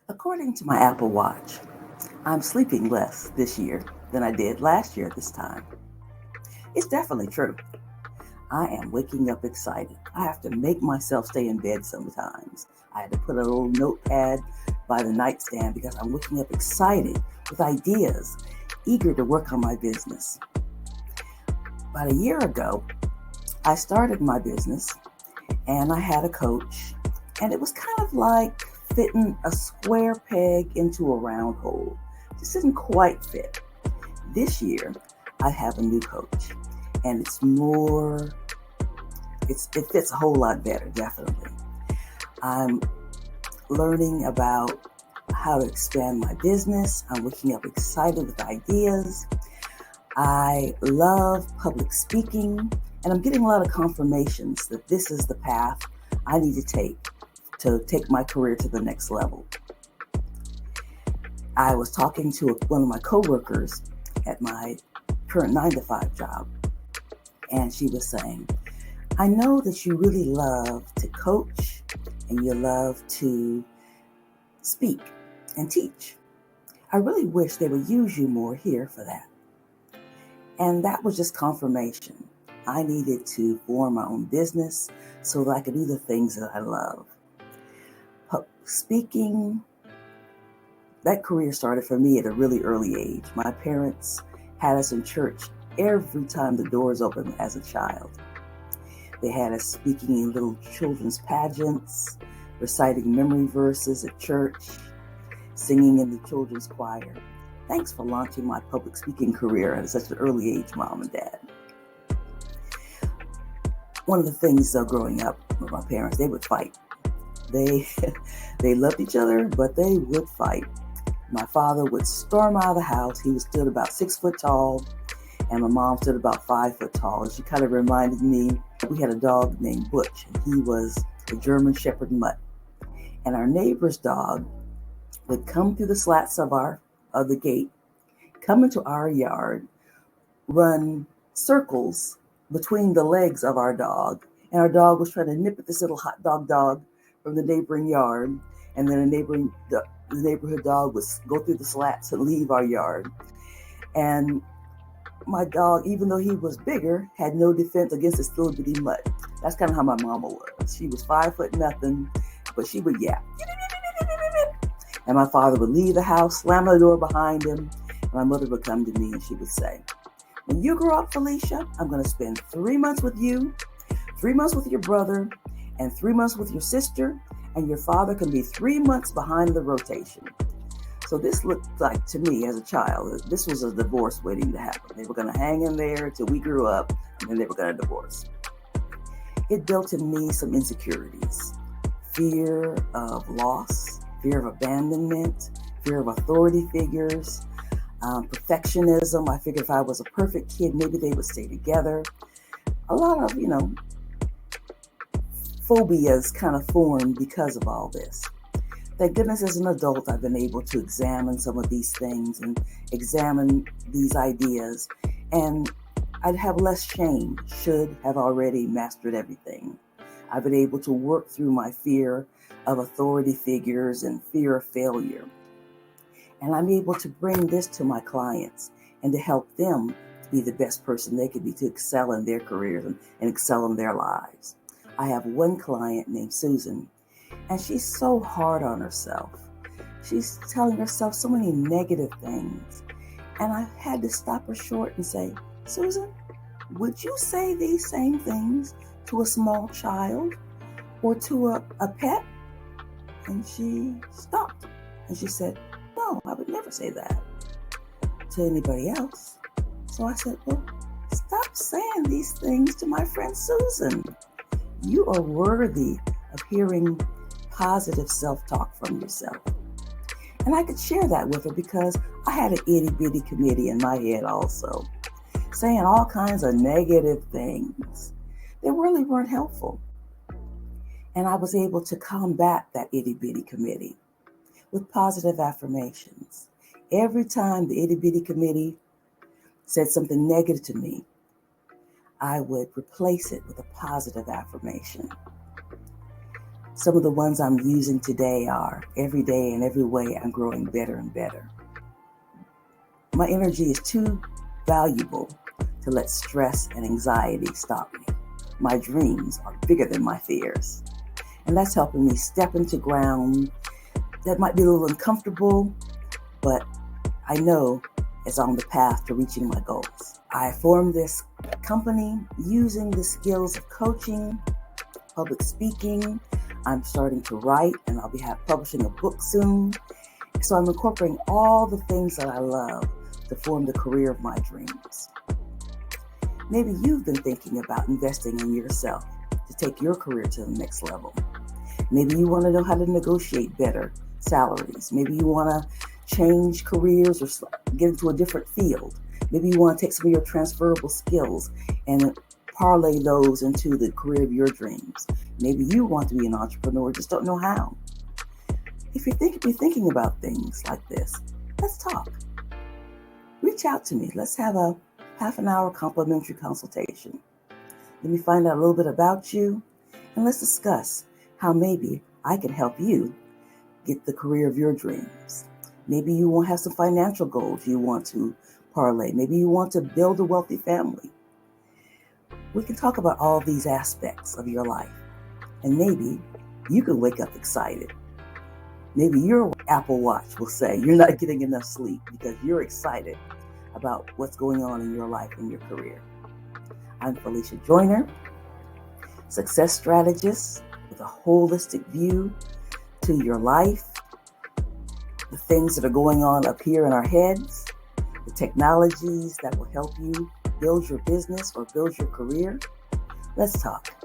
According to my Apple Watch, I'm sleeping less this year than I did last year at this time. It's definitely true. I am waking up excited. I have to make myself stay in bed sometimes. I had to put a little notepad by the nightstand because I'm waking up excited with ideas, eager to work on my business. About a year ago, I started my business and I had a coach, and it was kind of like fitting a square peg into a round hole. Just didn't quite fit. This year, I have a new coach, and it fits a whole lot better, definitely. I'm learning about how to expand my business. I'm waking up excited with ideas. I love public speaking, and I'm getting a lot of confirmations that this is the path I need to take my career to the next level. I was talking to one of my coworkers at my current 9 to 5 job, and she was saying, I know that you really love to coach and you love to speak and teach. I really wish they would use you more here for that. And that was just confirmation. I needed to form my own business so that I could do the things that I love. Speaking, that career started for me at a really early age. My parents had us in church every time the doors opened as a child. They had us speaking in little children's pageants, reciting memory verses at church, singing in the children's choir. Thanks for launching my public speaking career at such an early age, Mom and Dad. One of the things, though, growing up with my parents, they would fight. They loved each other, but they would fight. My father would storm out of the house. He stood about 6 foot tall, and my mom stood about 5 foot tall. And she kind of reminded me, we had a dog named Butch, and he was a German Shepherd mutt. And our neighbor's dog would come through the slats of the gate, come into our yard, run circles between the legs of our dog, and our dog was trying to nip at this little hot dog from the neighboring yard, and then the neighborhood dog would go through the slats and leave our yard. And my dog, even though he was bigger, had no defense against this little bitty mutt. That's kind of how my mama was. She was 5 foot nothing, but she would yap. And my father would leave the house, slam the door behind him, and my mother would come to me and she would say, when you grow up, Felicia, I'm going to spend 3 months with you, 3 months with your brother, and 3 months with your sister, and your father can be 3 months behind the rotation. So this looked like, to me as a child, this was a divorce waiting to happen. They were going to hang in there till we grew up, and then they were going to divorce. It built in me some insecurities, fear of loss, fear of abandonment, fear of authority figures, perfectionism. I figured if I was a perfect kid, maybe they would stay together. A lot of, phobias kind of formed because of all this. Thank goodness as an adult, I've been able to examine some of these things and examine these ideas, and I'd have less shame, should have already mastered everything. I've been able to work through my fear of authority figures and fear of failure. And I'm able to bring this to my clients and to help them to be the best person they could be, to excel in their careers and excel in their lives. I have one client named Susan, and she's so hard on herself. She's telling herself so many negative things. And I had to stop her short and say, Susan, would you say these same things to a small child or to a pet? And she stopped and she said, no, I would never say that to anybody else. So I said, well, stop saying these things to my friend Susan. You are worthy of hearing positive self-talk from yourself. And I could share that with her because I had an itty-bitty committee in my head also, saying all kinds of negative things that really weren't helpful. And I was able to combat that itty-bitty committee with positive affirmations. Every time the itty-bitty committee said something negative to me, I would replace it with a positive affirmation. Some of the ones I'm using today are: every day and every way I'm growing better and better. My energy is too valuable to let stress and anxiety stop me. My dreams are bigger than my fears. And that's helping me step into ground that might be a little uncomfortable, but I know it's on the path to reaching my goals. I formed this company using the skills of coaching, public speaking. I'm starting to write, and I'll be publishing a book soon. So I'm incorporating all the things that I love to form the career of my dreams. Maybe you've been thinking about investing in yourself to take your career to the next level. Maybe you want to know how to negotiate better salaries. Maybe you want to change careers or get into a different field. Maybe you want to take some of your transferable skills and parlay those into the career of your dreams. Maybe you want to be an entrepreneur, just don't know how. If you're thinking about things like this, let's talk. Reach out to me. Let's have a half an hour complimentary consultation. Let me find out a little bit about you, and let's discuss how maybe I can help you get the career of your dreams. Maybe you want to have some financial goals you want to parlay. Maybe you want to build a wealthy family. We can talk about all these aspects of your life, and maybe you can wake up excited. Maybe your Apple Watch will say you're not getting enough sleep because you're excited about what's going on in your life and your career. I'm Felicia Joyner, success strategist with a holistic view to your life, the things that are going on up here in our heads, the technologies that will help you build your business or build your career. Let's talk.